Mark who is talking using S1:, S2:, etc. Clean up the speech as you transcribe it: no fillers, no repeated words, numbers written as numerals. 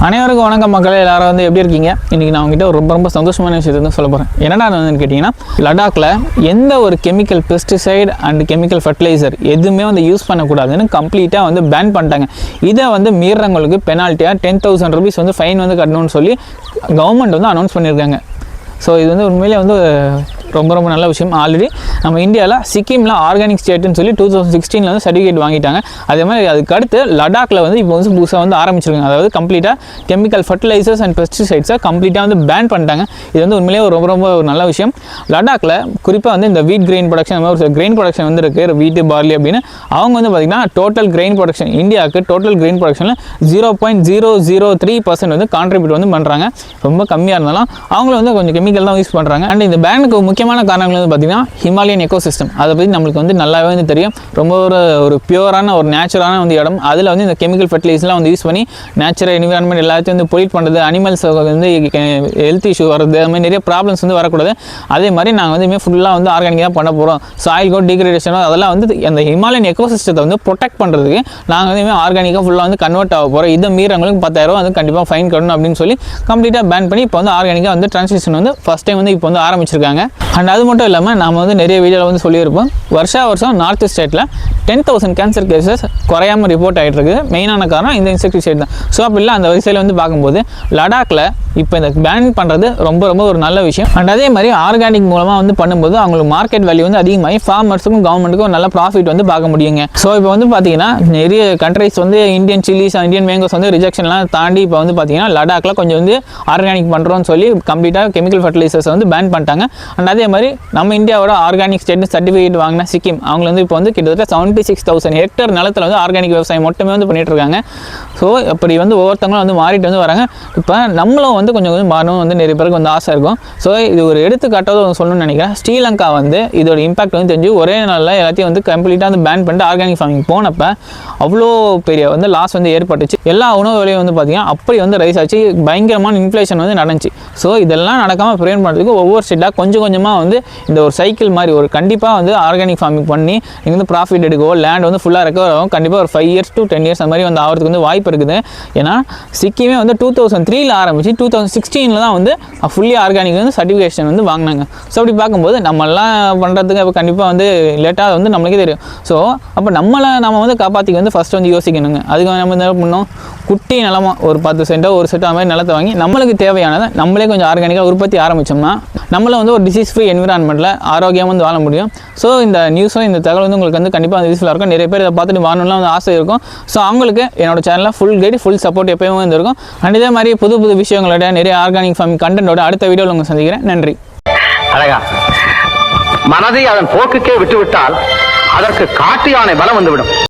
S1: அனைவருக்கும் வணக்கம் மக்களே, எல்லாரும் வந்து எப்படி இருக்கீங்க? இன்றைக்கி நான் உங்ககிட்ட ரொம்ப சந்தோஷமான விஷயத்தை வந்து சொல்ல போகிறேன். என்னடா வந்து கேட்டிங்கன்னா, லடாக்கில் எந்த ஒரு chemical pesticide and chemical fertiliser எதுவுமே வந்து யூஸ் பண்ணக்கூடாதுன்னு கம்ப்ளீட்டாக வந்து பேன் பண்ணிட்டாங்க. இதை வந்து மீறவங்களுக்கு பெனால்ட்டியாக 10,000 rupees வந்து ஃபைன் வந்து கட்டணும்னு சொல்லி கவர்மெண்ட் வந்து அனௌன்ஸ் பண்ணியிருக்காங்க. ஸோ இது வந்து உண்மையிலே வந்து ரொம்ப நல்ல விஷயம். ஆல்ரெடி நம்ம இந்தியாவில் சிக்கிமில் ஆர்கானிக் ஸ்டேட்டுன்னு சொல்லி 2016 வந்து சர்டிஃபிகேட் வாங்கிட்டாங்க. அதே மாதிரி அதுக்கு அடுத்து லடாக்கில் வந்து இப்போ வந்து புதுசாக வந்து ஆரம்பிச்சிருக்காங்க. அதாவது கம்ப்ளீட்டாக கெமிக்கல் ஃபர்டிலைசர்ஸ் அண்ட் பெஸ்டிசைட்ஸை கம்ப்ளீட்டாக வந்து பேன் பண்ணிட்டாங்க. இது வந்து உண்மையிலே ரொம்ப ஒரு நல்ல விஷயம். லடாக்கில் குறிப்பாக வந்து இந்த வீட் கிரெயின் ப்ரொடக்ஷன், அந்த மாதிரி ஒரு கிரெயின் ப்ரொடக்ஷன் வந்து இருக்குது, வீட்டு பார்லி அப்படின்னு. அவங்க வந்து பார்த்திங்கன்னா டோட்டல் கிரெயின் ப்ரொடக்ஷன், இந்தியாவுக்கு டோட்டல் கிரெயின் ப்ரொடக்ஷனில் 0.003% வந்து கான்ட்ரிபியூட் வந்து பண்ணுறாங்க. ரொம்ப கம்மியாக இருந்தாலும் அவங்களும் வந்து கொஞ்சம் கெமிக்கல் தான் யூஸ் பண்ணுறாங்க. அண்ட் இந்த பேனுக்கு முக்கியமான காரணங்கள் வந்து பார்த்திங்கன்னா ஹிமாலயன் எக்கோசிஸ்டம். அதை பற்றி நம்மளுக்கு வந்து நல்லாவே வந்து தெரியும். ரொம்ப ஒரு பியூரான ஒரு நேச்சுரலான வந்து இடம். அதில் வந்து இந்த கெமிக்கல் ஃபர்டிலைசர்லாம் வந்து யூஸ் பண்ணி நேச்சுரல் என்விரான்மெண்ட் எல்லாத்தையும் வந்து பொல்யூட் பண்ணுறது, அனிமல்ஸ் வந்து ஹெல்த் இஷ்யூ வருது, அது மாதிரி நிறைய ப்ராப்ளம்ஸ் வந்து வரக்கூடாது. அதே மாதிரி நாங்கள் வந்து ஃபுல்லாக வந்து ஆர்கானிக்காக தான் பண்ண போகிறோம். சாயில் கோட் டிகிரேடேஷன் அதெல்லாம் வந்து அந்த ஹிமாலயன் எக்கோசிஸ்டத்தை வந்து ப்ரொடெக்ட் பண்ணுறதுக்கு நாங்கள் வந்து ஆர்கானிக்காக ஃபுல்லாக வந்து கன்வெர்ட் ஆக போகிறோம். இதை மீறவங்களுக்கு 10,000 வந்து கண்டிப்பாக ஃபைன் கட்டணும் அப்படின்னு சொல்லி கம்ப்ளீட்டாக பேன் பண்ணி இப்போ வந்து ஆர்கானிக்காக வந்து ட்ரான்ஸ்லேஷன் வந்து ஃபஸ்ட் டைம் வந்து இப்போ வந்து ஆரம்பிச்சிருக்காங்க. அண்ட் அது மட்டும் இல்லாமல் நாம் வந்து நிறைய வீடியோவில் வந்து சொல்லியிருப்போம், வருஷம் நார்த் ஸ்டேட்டில் 10,000 கேன்சர் கேசஸ் குறையாமல் ரிப்போர்ட் ஆகிட்டு இருக்குது. மெயினான காரணம் இந்த இன்செக்டிசைட் தான். ஸோ அப்படி இல்லை, அந்த வரிசையில் வந்து பார்க்கும்போது லடாக்கில் இப்போ இந்த பேன் பண்ணுறது ரொம்ப ஒரு நல்ல விஷயம். அண்ட் அதே மாதிரி ஆர்கானிக் மூலமாக வந்து பண்ணும்போது அவங்களுக்கு மார்க்கெட் வேல்யூ வந்து அதிகமாகி ஃபார்மர்ஸுக்கும் கவர்மெண்ட்டுக்கும் நல்ல ப்ராஃபிட் வந்து பார்க்க முடியுங்க. ஸோ இப்போ வந்து பார்த்தீங்கன்னா நிறைய கண்ட்ரைஸ் வந்து இந்தியன் சில்லிஸ், இந்தியன் மேங்கோஸ் வந்து ரிஜெக்ஷன்லாம் தாண்டி இப்போ வந்து பார்த்தீங்கன்னா லடாக்கில் கொஞ்சம் வந்து ஆர்கானிக் பண்ணுறோன்னு சொல்லி கம்ப்ளீட்டாக கெமிக்கல் ஃபர்டிலைசர்ஸ் வந்து பேன் பண்ணிட்டாங்க. அண்ட் அதே மாதிரி நம்ம இந்தியாவோட ஆர்கானிக் ஸ்டேட் சர்டிஃபிகேட் வாங்கின சிக்கிம், அவங்க வந்து இப்போ வந்து கிட்டத்தட்ட 76,000 ஹெக்டேர் நிலத்தில் வந்து ஆர்கானிக் விவசாயம் மட்டுமே வந்து பண்ணிட்டு இருக்காங்க. ஸோ அப்படி வந்து ஒவ்வொருத்தவங்களும் வந்து மாறிட்டு வந்து வராங்க. இப்போ நம்மளும் வந்து கொஞ்சம் மாறணும் வந்து நிறைய பேருக்கு வந்து ஆசை இருக்கும். ஸோ இது ஒரு எடுத்துக்காட்டாவது சொல்லணும்னு நினைக்கிறேன். ஸ்ரீலங்கா வந்து இதோட இம்பாக்ட் வந்து தெரிஞ்சு ஒரே நாளில் எல்லாத்தையும் வந்து கம்ப்ளீட்டாக வந்து பேன் பண்ணிட்டு ஆர்கானிக் ஃபார்மிங் போனப்போ அவ்வளோ பெரிய வந்து லாஸ் வந்து ஏற்பட்டுச்சு. எல்லா உணவு விலையும் வந்து பார்த்திங்கன்னா அப்படி வந்து ரைஸ் ஆச்சு, பயங்கரமான இன்ஃப்ளேஷன் வந்து நடந்துச்சு. ஸோ இதெல்லாம் நடக்காமல் ப்ரிவென்ட் பண்ணுறதுக்கு ஒவ்வொரு ஸ்டேட்டாக கொஞ்சமாக வந்து இந்த ஒரு சைக்கிள் மாதிரி ஒரு கண்டிப்பாக வந்து ஆர்கானிக் ஃபார்மிங் பண்ணி நீங்கள் வந்து ப்ராஃபிட் எடுக்கவோ, லேண்ட் வந்து ஃபுல்லாக ரெக்கவர் ஆகும். கண்டிப்பாக ஒரு 5 years to 10 years அந்த மாதிரி வந்து ஆகிறதுக்கு வந்து வாய்ப்பு இருக்குது. ஏன்னா சிக்கிமே வந்து 2003 ஆரம்பிச்சு 2016 தான் வந்து ஃபுல்லி ஆர்கானிக் வந்து சர்டிஃபிகேஷன் வந்து வாங்கினாங்க. ஸோ அப்படி பார்க்கும்போது நம்மளாம் பண்ணுறதுக்கு அப்போ கண்டிப்பாக வந்து லேட்டாக வந்து நம்மளுக்கே தெரியும். ஸோ அப்போ நம்ம வந்து காப்பாற்றிக்க வந்து ஃபஸ்ட்டு வந்து யோசிக்கணுங்க. அதுக்கு நம்ம என்ன பண்ணோம், குட்டி நிலமா ஒரு 10 சென்ட்டோ 1 சென்ட்டோ அந்த மாதிரி நிலத்தை வாங்கி நம்மளுக்கு தேவையானதை நம்மளே கொஞ்சம் ஆர்கானிக்காக உற்பத்தி ஆரம்பித்தோம்னா நம்மள வந்து ஒரு டிசீஸ் ஃப்ரீ என்விரான்மெண்ட்டில் ஆரோக்கியமாக வந்து வாழ முடியும். ஸோ இந்த நியூஸும் இந்த தகவல் வந்து உங்களுக்கு வந்து கண்டிப்பாக யூஸ்ஃபுல்லாக இருக்கும். நிறைய பேர் இதை பார்த்துட்டு வாழணும்லாம் வந்து ஆசை இருக்கும். ஸோ அவங்களுக்கு என்னோட சேனலில் ஃபுல் கைடு, ஃபுல் சப்போர்ட் எப்போயுமே வந்து இருக்கும். அண்ட் இதே மாதிரி புது விஷயங்களோட நிறைய ஆர்கானிக் ஃபார்மிங் கண்டென்ட்டோட அடுத்த வீடியோவில் உங்களை சந்திக்கிறேன். நன்றி.
S2: அழகா மனதை அதன் போக்குக்கே விட்டுவிட்டால் அதற்கு காட்டு யானை பலம் வந்துவிடும்.